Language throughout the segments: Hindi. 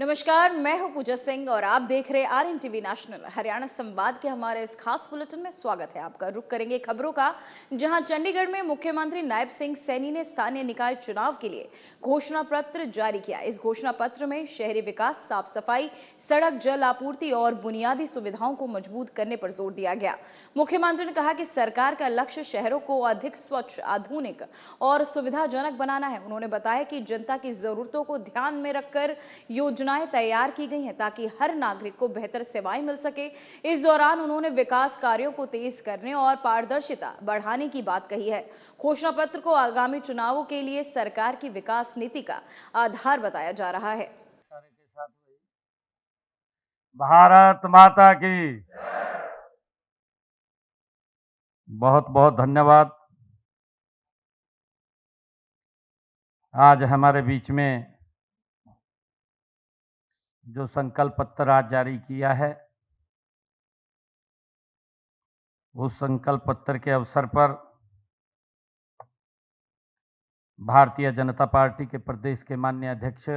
नमस्कार, मैं हूं पूजा सिंह और आप देख रहे आरएन टीवी नेशनल हरियाणा संवाद के हमारे इस खास बुलेटिन में स्वागत है आपका। रुख करेंगे खबरों का, जहां चंडीगढ़ में मुख्यमंत्री नायब सिंह सैनी ने स्थानीय निकाय चुनाव के लिए घोषणा पत्र जारी किया। इस घोषणा पत्र में शहरी विकास, साफ सफाई, सड़क, जल आपूर्ति और बुनियादी सुविधाओं को मजबूत करने पर जोर दिया गया। मुख्यमंत्री ने कहा कि सरकार का लक्ष्य शहरों को अधिक स्वच्छ, आधुनिक और सुविधाजनक बनाना है। उन्होंने बताया कि जनता की जरूरतों को ध्यान में रखकर योजनाएं तैयार की गई हैं ताकि हर नागरिक को बेहतर सेवाएं मिल सके। इस दौरान उन्होंने विकास कार्यों को तेज करने और पारदर्शिता बढ़ाने की बात कही है। घोषणा पत्र को आगामी चुनावों के लिए सरकार की विकास नीति का आधार बताया जा रहा है। भारत माता की बहुत बहुत धन्यवाद। आज हमारे बीच में जो संकल्प पत्र आज जारी किया है, उस संकल्प पत्र के अवसर पर भारतीय जनता पार्टी के प्रदेश के माननीय अध्यक्ष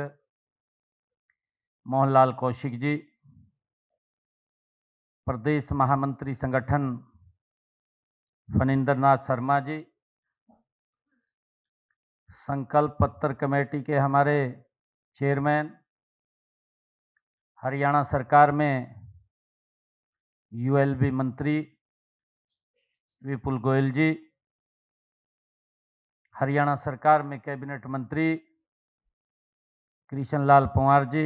मोहनलाल कौशिक जी, प्रदेश महामंत्री संगठन फणींद्रनाथ शर्मा जी, संकल्प पत्र कमेटी के हमारे चेयरमैन, हरियाणा सरकार में यूएलबी मंत्री विपुल गोयल जी, हरियाणा सरकार में कैबिनेट मंत्री कृष्ण लाल पंवार जी,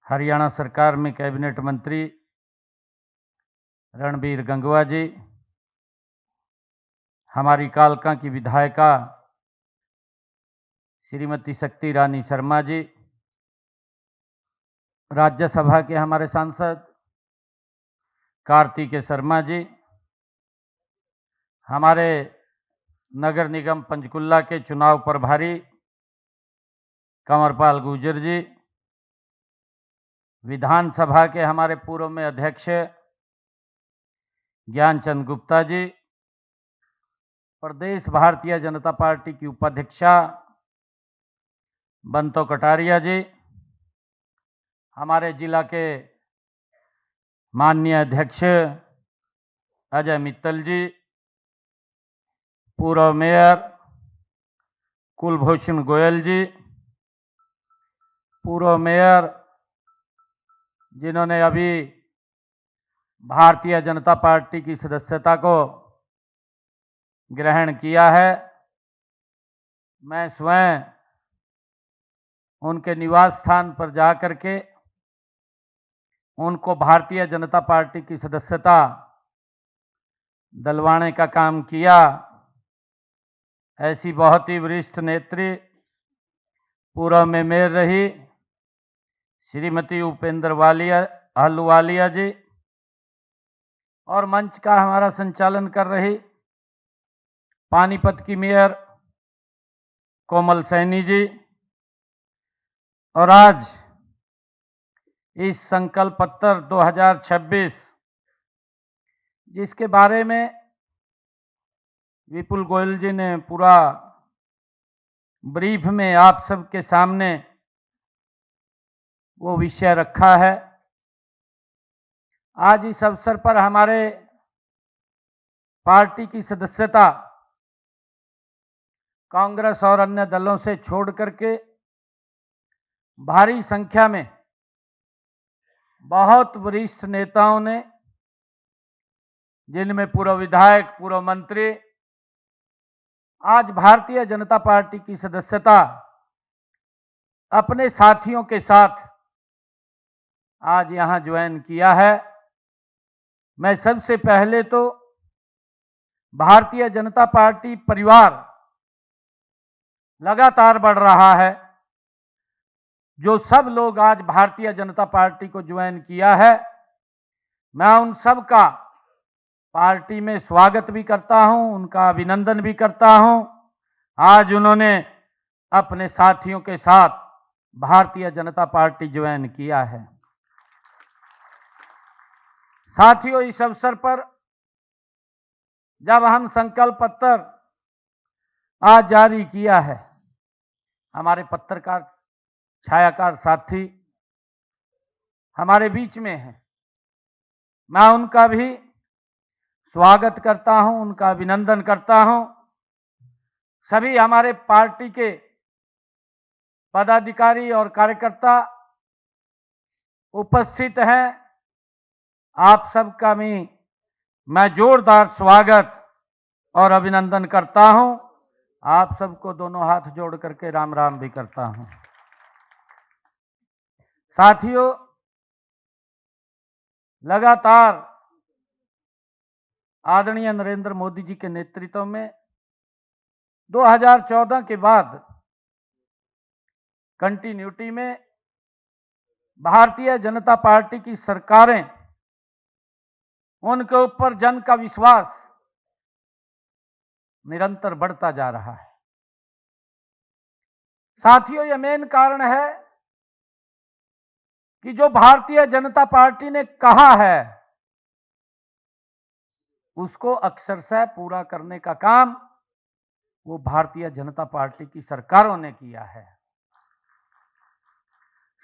हरियाणा सरकार में कैबिनेट मंत्री रणबीर गंगवा जी, हमारी कालका की विधायिका श्रीमती शक्ति रानी शर्मा जी, राज्यसभा के हमारे सांसद कार्तिकेय शर्मा जी, हमारे नगर निगम पंचकुला के चुनाव प्रभारी कंवरपाल गुर्जर जी, विधानसभा के हमारे पूर्व में अध्यक्ष ज्ञानचंद गुप्ता जी, प्रदेश भारतीय जनता पार्टी की उपाध्यक्षा बंतो कटारिया जी, हमारे जिला के माननीय अध्यक्ष अजय मित्तल जी, पूर्व मेयर कुलभूषण गोयल जी, पूर्व मेयर जिन्होंने अभी भारतीय जनता पार्टी की सदस्यता को ग्रहण किया है, मैं स्वयं उनके निवास स्थान पर जाकर के उनको भारतीय जनता पार्टी की सदस्यता दिलवाने का काम किया। ऐसी बहुत ही वरिष्ठ नेत्री पूर्व में मेयर रही श्रीमती उपेंद्र अहलूवालिया जी, और मंच का हमारा संचालन कर रही पानीपत की मेयर कोमल सैनी जी, और आज इस संकल्प पत्र 2026 जिसके बारे में विपुल गोयल जी ने पूरा ब्रीफ में आप सबके सामने वो विषय रखा है। आज इस अवसर पर हमारे पार्टी की सदस्यता कांग्रेस और अन्य दलों से छोड़ करके भारी संख्या में बहुत वरिष्ठ नेताओं ने, जिनमें पूर्व विधायक, पूर्व मंत्री, आज भारतीय जनता पार्टी की सदस्यता अपने साथियों के साथ आज यहां ज्वाइन किया है। मैं सबसे पहले तो भारतीय जनता पार्टी परिवार लगातार बढ़ रहा है, जो सब लोग आज भारतीय जनता पार्टी को ज्वाइन किया है, मैं उन सब का पार्टी में स्वागत भी करता हूं, उनका अभिनंदन भी करता हूं। आज उन्होंने अपने साथियों के साथ भारतीय जनता पार्टी ज्वाइन किया है। साथियों, इस अवसर पर जब हम संकल्प पत्र आज जारी किया है, हमारे पत्रकार छायाकार साथी हमारे बीच में हैं। मैं उनका भी स्वागत करता हूं, उनका अभिनंदन करता हूं। सभी हमारे पार्टी के पदाधिकारी और कार्यकर्ता उपस्थित हैं। आप सबका मैं जोरदार स्वागत और अभिनंदन करता हूं। आप सबको दोनों हाथ जोड़ करके राम राम भी करता हूं। साथियों, लगातार आदरणीय नरेंद्र मोदी जी के नेतृत्व में 2014 के बाद कंटिन्यूटी में भारतीय जनता पार्टी की सरकारें, उनके ऊपर जन का विश्वास निरंतर बढ़ता जा रहा है। साथियों, यह मेन कारण है कि जो भारतीय जनता पार्टी ने कहा है उसको अक्षरशः पूरा करने का काम वो भारतीय जनता पार्टी की सरकारों ने किया है।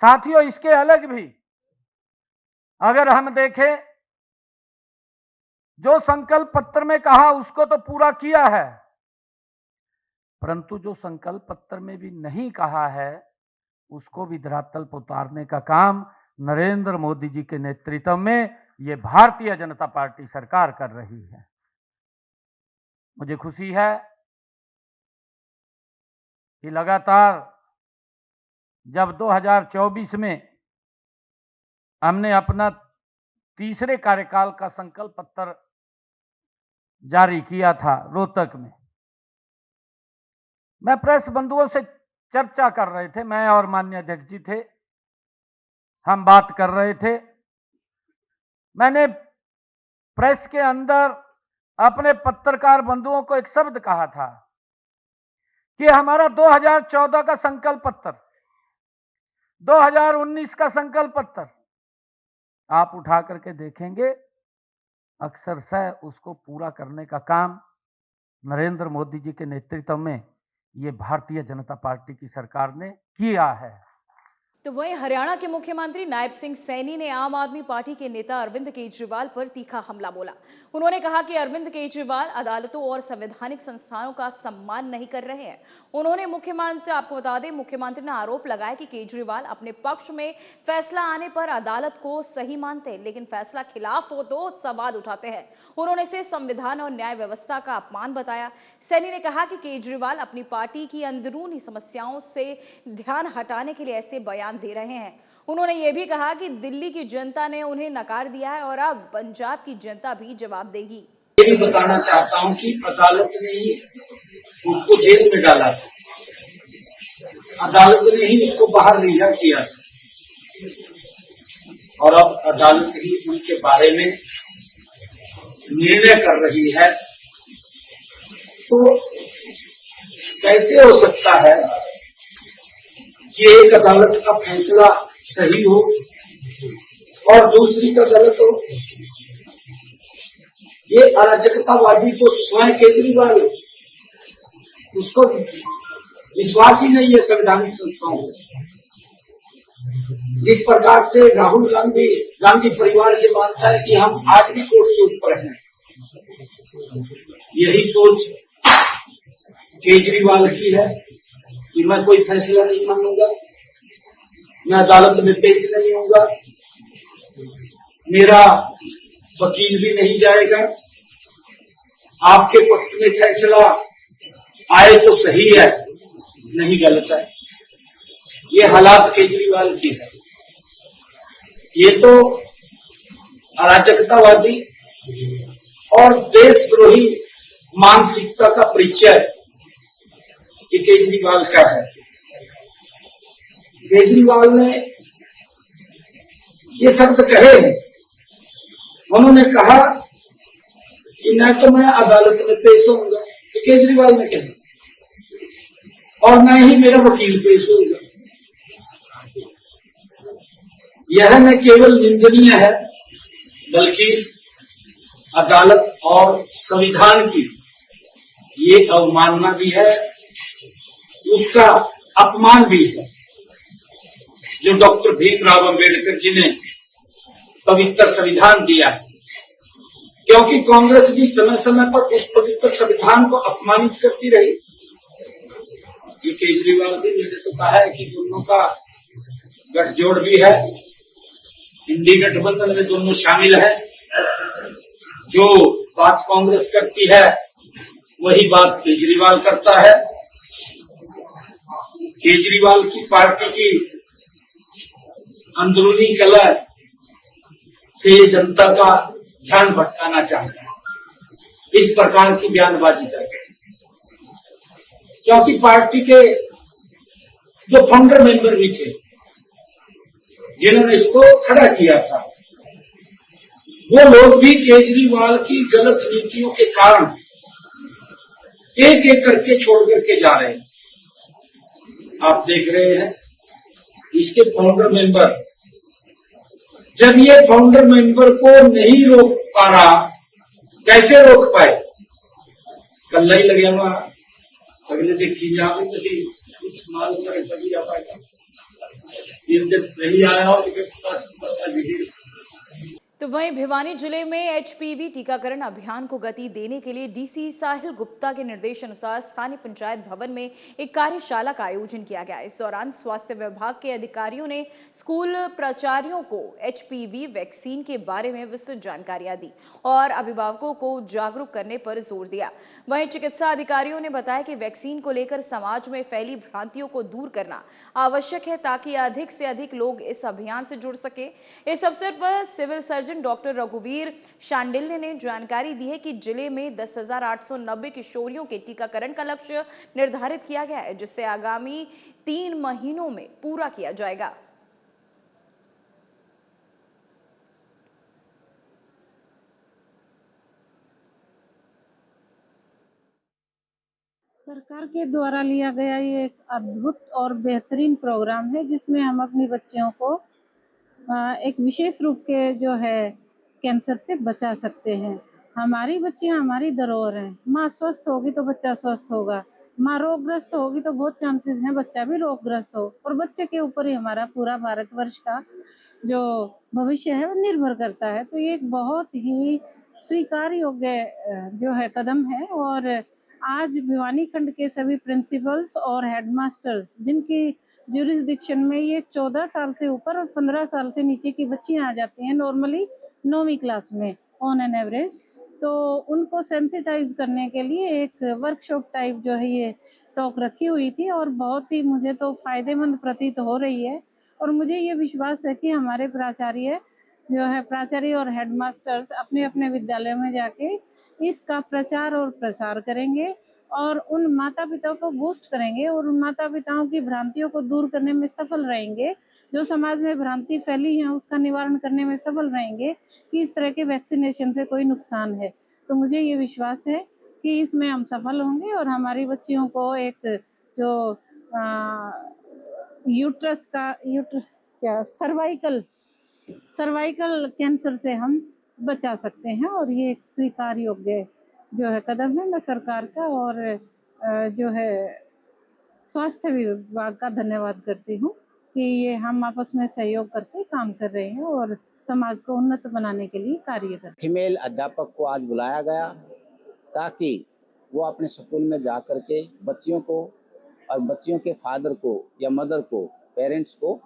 साथियों, इसके अलग भी अगर हम देखें, जो संकल्प पत्र में कहा उसको तो पूरा किया है, परंतु जो संकल्प पत्र में भी नहीं कहा है उसको भी धरातल पर उतारने का काम नरेंद्र मोदी जी के नेतृत्व में ये भारतीय जनता पार्टी सरकार कर रही है। मुझे खुशी है कि लगातार जब 2024 में हमने अपना तीसरे कार्यकाल का संकल्प पत्र जारी किया था रोहतक में, मैं प्रेस बंधुओं से चर्चा कर रहे थे, मैं और माननीय अध्यक्ष जी थे, हम बात कर रहे थे। मैंने प्रेस के अंदर अपने पत्रकार बंधुओं को एक शब्द कहा था कि हमारा 2014 का संकल्प पत्र, 2019 का संकल्प पत्र आप उठा करके देखेंगे, अक्षरशः उसको पूरा करने का काम नरेंद्र मोदी जी के नेतृत्व में ये भारतीय जनता पार्टी की सरकार ने किया है। तो वहीं हरियाणा के मुख्यमंत्री नायब सिंह सैनी ने आम आदमी पार्टी के नेता अरविंद केजरीवाल पर तीखा हमला बोला। उन्होंने कहा कि अरविंद केजरीवाल अदालतों और संवैधानिक संस्थानों का सम्मान नहीं कर रहे हैं। उन्होंने आपको बता दें, मुख्यमंत्री ने आरोप लगाया कि केजरीवाल अपने पक्ष में फैसला आने पर अदालत को सही मानते, लेकिन फैसला खिलाफ हो तो सवाल उठाते हैं। उन्होंने इसे संविधान और न्याय व्यवस्था का अपमान बताया। सैनी ने कहा कि केजरीवाल अपनी पार्टी की अंदरूनी समस्याओं से ध्यान हटाने के लिए ऐसे बयान दे रहे हैं। उन्होंने यह भी कहा कि दिल्ली की जनता ने उन्हें नकार दिया है और अब पंजाब की जनता भी जवाब देगी। ये भी बताना चाहता हूं कि अदालत ने ही उसको जेल में डाला था, अदालत ने ही उसको बाहर रिहा किया था और अब अदालत ही उनके बारे में निर्णय कर रही है। तो कैसे हो सकता है कि एक अदालत का फैसला सही हो और दूसरी का गलत हो? ये अराजकतावादी तो स्वयं केजरीवाल, उसको विश्वास ही नहीं है संवैधानिक संस्थाओं में। जिस प्रकार से राहुल गांधी परिवार ये मानता है कि हम आज भी कोर्ट से ऊपर हैं, यही सोच केजरीवाल की है कि मैं कोई फैसला नहीं मानूंगा, मैं अदालत में पेश नहीं होऊंगा, मेरा वकील भी नहीं जाएगा, आपके पक्ष में फैसला आए तो सही है, नहीं गलत है। ये हालात केजरीवाल की है। ये तो अराजकतावादी और देशद्रोही मानसिकता का परिचय ये केजरीवाल का है। केजरीवाल ने ये शब्द कहे हैं, उन्होंने कहा कि न तो मैं अदालत में पेश होऊंगा, तो केजरीवाल ने कहा, और न ही मेरा वकील पेश होगा। यह न केवल निंदनीय है बल्कि अदालत और संविधान की ये अवमानना भी है, उसका अपमान भी है। जो डॉक्टर भीमराव अंबेडकर जी ने पवित्र संविधान दिया है, क्योंकि कांग्रेस भी समय समय पर उस पवित्र संविधान को अपमानित करती रही। ये केजरीवाल भी मैंने तो कहा है कि दोनों का गठजोड़ भी है, इंडी गठबंधन में दोनों शामिल है। जो बात कांग्रेस करती है वही बात केजरीवाल करता है। केजरीवाल की पार्टी की अंदरूनी कलह से जनता का ध्यान भटकाना चाहता है इस प्रकार की बयानबाजी करके, क्योंकि पार्टी के जो फाउंडर मेंबर भी थे जिन्होंने इसको खड़ा किया था, वो लोग भी केजरीवाल की गलत नीतियों के कारण एक एक करके छोड़ करके जा रहे हैं। आप देख रहे हैं इसके फाउंडर मेंबर, जब ये फाउंडर मेंबर को नहीं रोक पा रहा, कैसे रोक पाए? कल ही लगे हुआ अगले देखिए जहां भी कभी कुछ मालूम करे तभी आ पाएगा। इनसे नहीं आया हो लेकिन तो वहीं भिवानी जिले में एचपीवी टीकाकरण अभियान को गति देने के लिए डीसी साहिल गुप्ता के निर्देश अनुसार स्थानीय पंचायत भवन में एक कार्यशाला का आयोजन किया गया। इस दौरान स्वास्थ्य विभाग के अधिकारियों ने स्कूल प्राचार्यों को एचपीवी वैक्सीन के बारे में विस्तृत जानकारियां दी और अभिभावकों को जागरूक करने पर जोर दिया। वहीं चिकित्सा अधिकारियों ने बताया कि वैक्सीन को लेकर समाज में फैली भ्रांतियों को दूर करना आवश्यक है ताकि अधिक से अधिक लोग इस अभियान से जुड़ सके। इस अवसर पर सिविल सर्जन डॉक्टर रघुवीर शांडिल्य ने जानकारी दी है कि जिले में 10,890 किशोरियों के टीकाकरण का लक्ष्य निर्धारित किया गया है, जिसे आगामी 3 महीनों में पूरा किया जाएगा। सरकार के द्वारा लिया गया ये एक अद्भुत और बेहतरीन प्रोग्राम है, जिसमें हम अपनी बच्चियों को एक विशेष रूप के जो है कैंसर से बचा सकते हैं। हमारी बच्चियां हमारी धरोहर हैं। माँ स्वस्थ होगी तो बच्चा स्वस्थ होगा, माँ रोगग्रस्त होगी तो बहुत चांसेस हैं बच्चा भी रोगग्रस्त हो, और बच्चे के ऊपर ही हमारा पूरा भारतवर्ष का जो भविष्य है वो निर्भर करता है। तो ये एक बहुत ही स्वीकार योग्य जो है कदम है। और आज भिवानी खंड के सभी प्रिंसिपल्स और हेडमास्टर्स जिनकी ज्यूरिसडिक्शन में ये 14 साल से ऊपर और 15 साल से नीचे की बच्चियां आ जाती हैं नॉर्मली 9वीं क्लास में ऑन एन एवरेज, तो उनको सेंसिटाइज करने के लिए एक वर्कशॉप टाइप जो है ये टॉक रखी हुई थी और बहुत ही मुझे तो फायदेमंद प्रतीत हो रही है। और मुझे ये विश्वास है कि हमारे प्राचार्य और हेडमास्टर्स अपने अपने विद्यालय में जाके इसका प्रचार और प्रसार करेंगे और उन माता पिता को बूस्ट करेंगे और उन माता पिताओं की भ्रांतियों को दूर करने में सफल रहेंगे। जो समाज में भ्रांति फैली है उसका निवारण करने में सफल रहेंगे कि इस तरह के वैक्सीनेशन से कोई नुकसान है। तो मुझे ये विश्वास है कि इसमें हम सफल होंगे और हमारी बच्चियों को एक जो सर्वाइकल कैंसर से हम बचा सकते हैं। और ये एक स्वीकार योग्य जो है कदम है। मैं सरकार का और जो है स्वास्थ्य विभाग का धन्यवाद करती हूँ कि ये हम आपस में सहयोग करके काम कर रहे हैं और समाज को उन्नत बनाने के लिए कार्य कर रहे हैं। फीमेल अध्यापक को आज बुलाया गया ताकि वो अपने स्कूल में जा कर के बच्चियों को और बच्चियों के फादर को या मदर को, पेरेंट्स को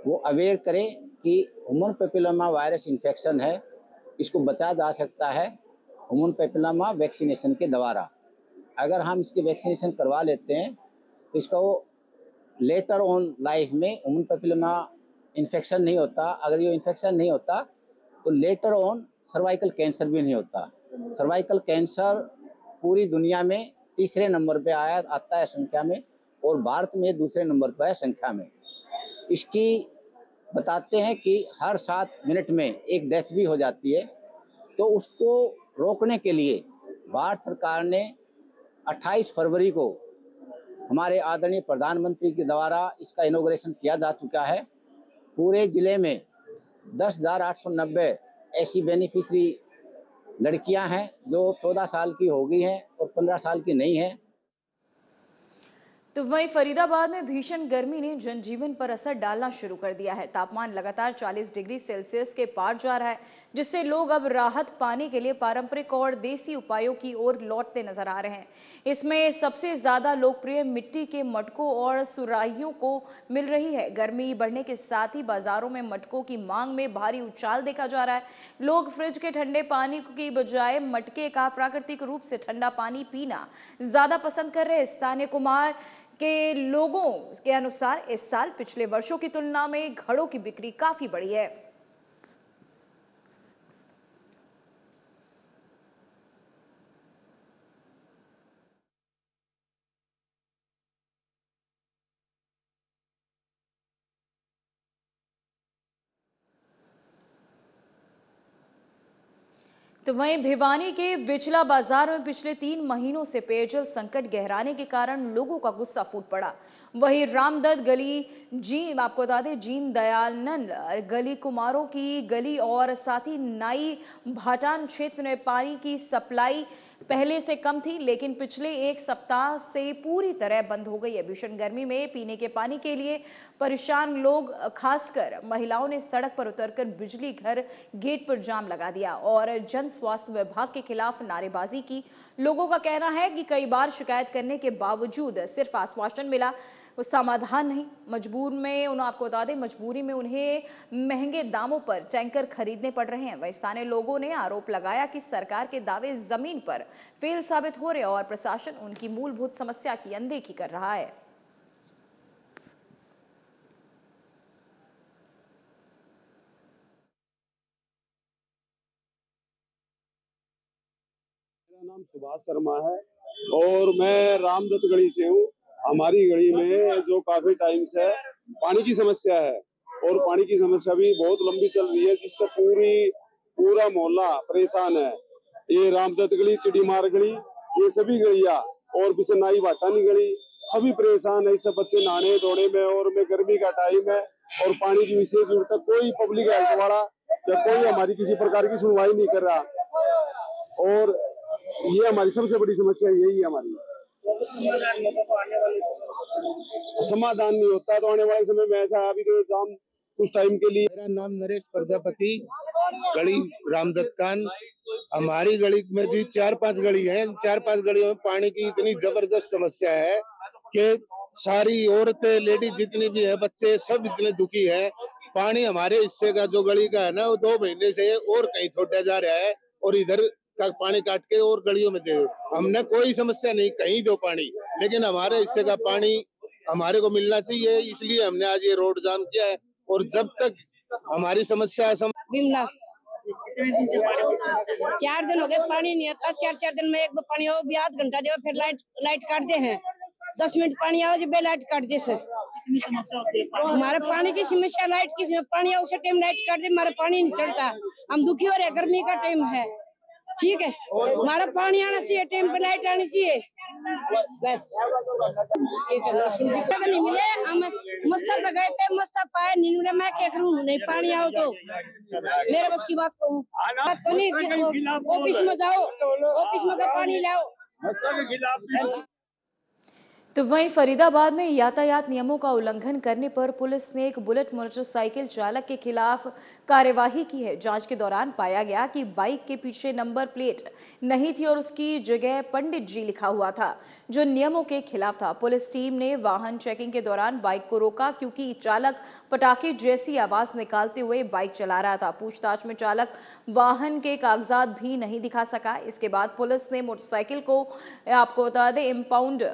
वो अवेयर करें कि ह्यूमन पैपिलोमा वायरस इन्फेक्शन है, इसको बचा जा सकता है ह्यूमन पैपिलोमा वैक्सीनेशन के द्वारा। अगर हम इसके वैक्सीनेशन करवा लेते हैं तो इसका वो लेटर ऑन लाइफ में ह्यूमन पैपिलोमा इन्फेक्शन नहीं होता। अगर ये इन्फेक्शन नहीं होता तो लेटर ऑन सर्वाइकल कैंसर भी नहीं होता। सर्वाइकल कैंसर पूरी दुनिया में तीसरे नंबर पे आता है संख्या में और भारत में दूसरे नंबर पर है संख्या में। इसकी बताते हैं कि हर 7 मिनट में एक डेथ भी हो जाती है। तो उसको रोकने के लिए भारत सरकार ने 28 फरवरी को हमारे आदरणीय प्रधानमंत्री के द्वारा इसका इनॉग्रेशन किया जा चुका है। पूरे जिले में 10,890 ऐसी बेनिफिशरी लड़कियां हैं जो 14 साल की हो गई हैं और 15 साल की नहीं हैं। तो वहीं फरीदाबाद में भीषण गर्मी ने जनजीवन पर असर डालना शुरू कर दिया है। तापमान लगातार 40 डिग्री सेल्सियस के पार जा रहा है, जिससे लोग अब राहत पाने के लिए पारंपरिक और देसी उपायों की ओर लौटते नजर आ रहे हैं। इसमें सबसे ज्यादा लोकप्रिय मिट्टी के मटकों और सुराहियों को मिल रही है। गर्मी बढ़ने के साथ ही बाजारों में मटकों की मांग में भारी उछाल देखा जा रहा है। लोग फ्रिज के ठंडे पानी की बजाय मटके का प्राकृतिक रूप से ठंडा पानी पीना ज्यादा पसंद कर रहे हैं। स्थानीय कुमार के लोगों के अनुसार इस साल पिछले वर्षों की तुलना में घड़ों की बिक्री काफी बढ़ी है। तो वहीं भिवानी के बिचला बाजार में पिछले 3 महीनों से पेयजल संकट गहराने के कारण लोगों का गुस्सा फूट पड़ा। वहीं रामदत्त गली, आपको बता दें जीन दयानंद गली, कुमारों की गली और साथ ही नाई भाटान क्षेत्र में पानी की सप्लाई पहले से कम थी, लेकिन पिछले 1 सप्ताह से पूरी तरह बंद हो गई है। भीषण गर्मी में पीने के पानी के लिए परेशान लोग, खासकर महिलाओं ने सड़क पर उतरकर बिजली घर गेट पर जाम लगा दिया और जन स्वास्थ्य विभाग के खिलाफ नारेबाजी की। लोगों का कहना है कि कई बार शिकायत करने के बावजूद सिर्फ आश्वासन मिला, वो समाधान नहीं। आपको बता दें मजबूरी में उन्हें महंगे दामों पर टैंकर खरीदने पड़ रहे हैं। वहीं स्थानीय लोगों ने आरोप लगाया कि सरकार के दावे जमीन पर फेल साबित हो रहे और प्रशासन उनकी मूलभूत समस्या की अनदेखी कर रहा है। मेरा नाम सुभाष शर्मा है और मैं रामदत्त गली से हूँ। हमारी गली में जो काफी टाइम से पानी की समस्या है और पानी की समस्या भी बहुत लंबी चल रही है, जिससे पूरा मोहल्ला परेशान है। ये रामदत्त गली, चिड़ीमार गली, ये सभी गलियां और पीछे नाई भाटानी गली, सभी परेशान है। इससे बच्चे नहाने धोने में और में गर्मी का टाइम है और पानी की विशेष जरूरत है। कोई पब्लिक हेल्थ वाला या कोई हमारी किसी प्रकार की सुनवाई नहीं कर रहा और ये हमारी सबसे बड़ी समस्या यही है। हमारी समाधान नहीं होता तो आने वाले समय में ऐसा, अभी तो जाम कुछ टाइम के लिए। मेरा नाम नरेश प्रजापति, गली रामदत्तान। हमारी गली में भी 4-5 गली है। 4-5 गलियों में पानी की इतनी जबरदस्त समस्या है कि सारी औरतें, लेडीज जितनी भी है, बच्चे सब इतने दुखी है। पानी हमारे हिस्से का जो गली का है ना, वो 2 महीने से और कहीं छोड़ा जा रहा है और इधर का पानी काट के और गलियों में दे। हमने कोई समस्या नहीं कहीं दो पानी, लेकिन हमारे हिस्से का पानी हमारे को मिलना चाहिए। इसलिए हमने आज ये रोड जाम किया है और जब तक हमारी समस्या बिमला 4 दिन हो गए पानी नहीं आता। 4 दिन में एक बार पानी आओ भी आध घंटा दे, फिर लाइट काटते हैं। 10 मिनट पानी आओ जब लाइट काट दे से हमारे पानी की समस्या, लाइट की पानी आओ उसे टाइम लाइट काट दे, हमारा पानी नहीं चढ़ता। हम दुखी हो रहे, गर्मी का टाइम है, ठीक है, हमारा पानी आना चाहिए, टाइम पे लाइट आनी चाहिए, बस दिक्कत नहीं मिले। हम मस्तर लगाए थे, मस्तर पाए नहीं मिले। मैं क्या करूँ, नहीं पानी आओ तो मेरे बस की बात कहूँ नहीं। ऑफिस में जाओ, ऑफिस में का पानी लाओ। तो वहीं फरीदाबाद में यातायात नियमों का उल्लंघन करने पर पुलिस ने एक बुलेट मोटरसाइकिल चालक के खिलाफ कार्यवाही की है। जांच के दौरान पाया गया कि बाइक के पीछे नंबर प्लेट नहीं थी और उसकी जगह पंडित जी लिखा हुआ था, जो नियमों के खिलाफ था। पुलिस टीम ने वाहन चेकिंग के दौरान बाइक को रोका क्योंकि चालक पटाखे जैसी आवाज निकालते हुए बाइक चला रहा था। पूछताछ में चालक वाहन के कागजात भी नहीं दिखा सका। इसके बाद पुलिस ने मोटरसाइकिल को, आपको बता दें, इम्पाउंड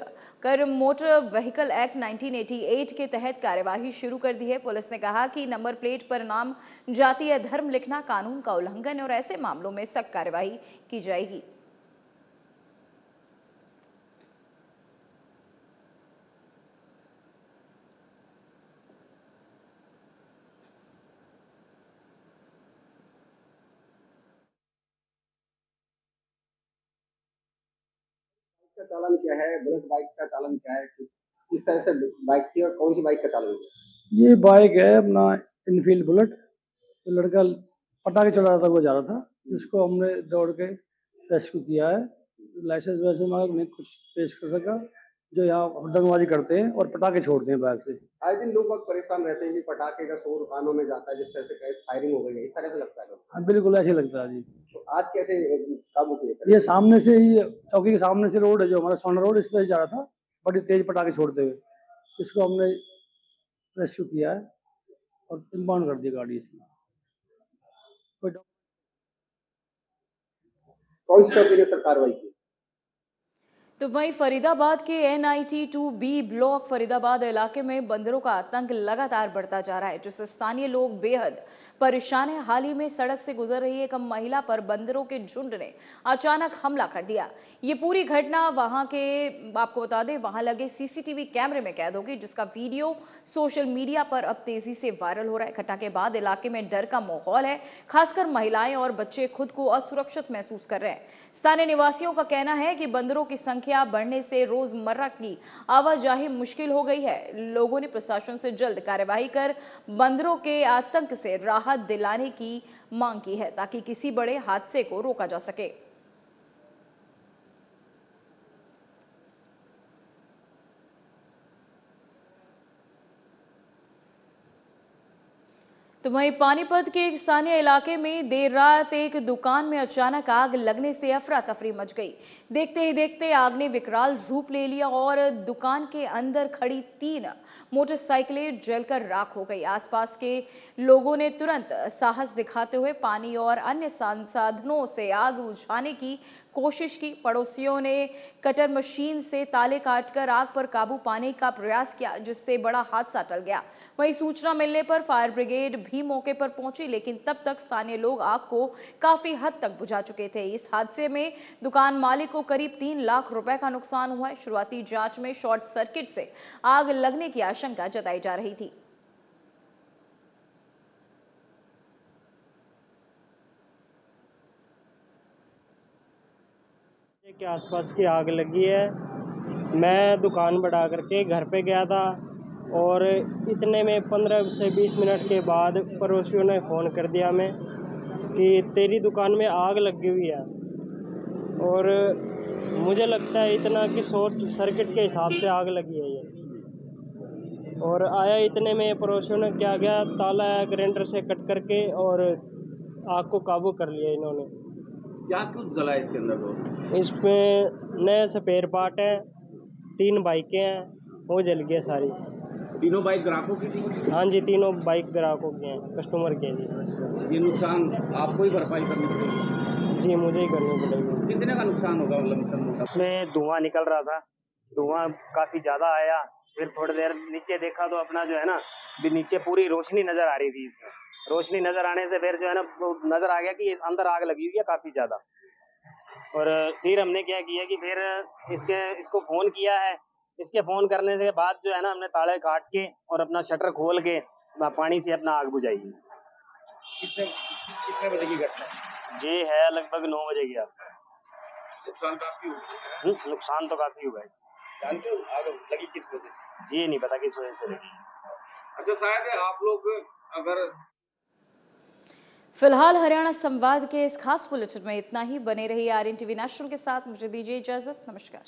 कर मोटर व्हीकल एक्ट 1988 के तहत कार्यवाही शुरू कर दी है। पुलिस ने कहा कि नंबर प्लेट पर नाम, जाति या धर्म लिखना कानून का उल्लंघन है और ऐसे मामलों में सख्त कार्यवाही की जाएगी। का चालन क्या है, बुलेट बाइक का चालन क्या है, किस तरह से बाइक की और कौन सी बाइक का चालन है? ये बाइक है अपना इनफील्ड बुलेट। तो लड़का पटाखे चला रहा था, वो जा रहा था, जिसको हमने दौड़ के रेस्क्यू किया है। लाइसेंस वैसे मांगा, नहीं कुछ पेश कर सका, जो यहाँ हुड़दंगबाजी करते हैं और पटाखे छोड़ते हैं बैग से। आए दिन लोग बहुत परेशान रहते हैं कि पटाखे का शोर कानों में जाता है, जिस तरह से फायरिंग हो गई है, इस तरह से लगता है लोग। हाँ, बिल्कुल ऐसे लगता है जी। तो आज कैसे काबू किए सर? ये सामने से ही चौकी के सामने से रोड है जो हमारा सोना रोड, इस पर जा रहा था बड़ी तेज पटाखे छोड़ते हुए। इसको हमने रेस्क्यू किया है और इम्पाउंड कर दी गाड़ी इसकी। कौन सी चौकी ने सर कार्रवाई की? तो वहीं फरीदाबाद के NIT 2B ब्लॉक फरीदाबाद इलाके में बंदरों का आतंक लगातार बढ़ता जा रहा है, जिससे स्थानीय लोग बेहद परेशान हैं। हाल ही में सड़क से गुजर रही एक महिला पर बंदरों के झुंड ने अचानक हमला कर दिया। ये पूरी घटना वहां के, आपको बता दें, वहां लगे CCTV कैमरे में कैद होगी, जिसका वीडियो सोशल मीडिया पर अब तेजी से वायरल हो रहा है। घटना के बाद इलाके में डर का माहौल है, खासकर महिलाएं और बच्चे खुद को असुरक्षित महसूस कर रहे हैं। स्थानीय निवासियों का कहना है कि बंदरों की संख्या बढ़ने से रोजमर्रा की आवाजाही मुश्किल हो गई है। लोगों ने प्रशासन से जल्द कार्यवाही कर बंदरों के आतंक से राहत दिलाने की मांग की है, ताकि किसी बड़े हादसे को रोका जा सके। तो वहीं पानीपत के एक स्थानीय इलाके में देर रात एक दुकान में अचानक आग लगने से अफरा तफरी मच गई। देखते ही देखते आग ने विकराल रूप ले लिया और दुकान के अंदर खड़ी 3 मोटरसाइकिलें जलकर राख हो गई। आसपास के लोगों ने तुरंत साहस दिखाते हुए पानी और अन्य संसाधनों से आग बुझाने की कोशिश की। पड़ोसियों ने कटर मशीन से ताले काटकर आग पर काबू पाने का प्रयास किया, जिससे बड़ा हादसा टल गया। वहीं सूचना मिलने पर फायर ब्रिगेड भी मौके पर पहुंची, लेकिन तब तक स्थानीय लोग आग को काफी हद तक बुझा चुके थे। इस हादसे में दुकान मालिक को करीब 3 लाख रुपए का नुकसान हुआ है। शुरुआती जांच में शॉर्ट सर्किट से आग लगने की आशंका जताई जा रही थी। के आसपास की आग लगी है। मैं दुकान बढ़ा करके घर पे गया था और इतने में 15 से 20 मिनट के बाद पड़ोसियों ने फ़ोन कर दिया हमें कि तेरी दुकान में आग लगी हुई है। और मुझे लगता है इतना कि शॉर्ट सर्किट के हिसाब से आग लगी है ये। और आया इतने में पड़ोसियों ने क्या किया, ताला ग्राइंडर से कट करके और आग को काबू कर लिया इन्होंने। क्या कुछ जला है इसके अंदर? तो इसमें नए स्पेयर पार्ट हैं, 3 बाइकें हैं, वो जल गई सारी। तीनों बाइक ग्राहकों की थी? हाँ जी, तीनों बाइक ग्राहकों की हैं, कस्टमर के जी। ये नुकसान आपको ही भरपाई करनी पड़ेगी? जी, मुझे ही करनी पड़ेगी। कितने का नुकसान होगा? मतलब उसमें धुआं निकल रहा था, धुआं काफ़ी ज़्यादा आया। फिर थोड़ी देर नीचे देखा तो अपना जो है ना, नीचे पूरी रोशनी नज़र आ रही थी। रोशनी नज़र आने से फिर जो है ना, नज़र आ गया कि अंदर आग लगी हुई है काफ़ी ज़्यादा। और फिर हमने क्या किया कि फिर इसको फ़ोन किया है। इसके फ़ोन करने के बाद जो है ना, हमने ताले काट के और अपना शटर खोल के पानी से अपना आग बुझाई। कितने बजे की घटना है? ये है लगभग 9 बजे की आग। नुकसान काफी हुआ? नुकसान तो काफ़ी हुआ है। जानते हो आग लगी किस वजह से? ये नहीं पता किस वजह से लगी। अच्छा, शायद आप लोग अगर फिलहाल हरियाणा संवाद के इस खास बुलेटिन में इतना ही। बने रहिए RNTV नेशनल के साथ। मुझे दीजिए इजाजत। नमस्कार।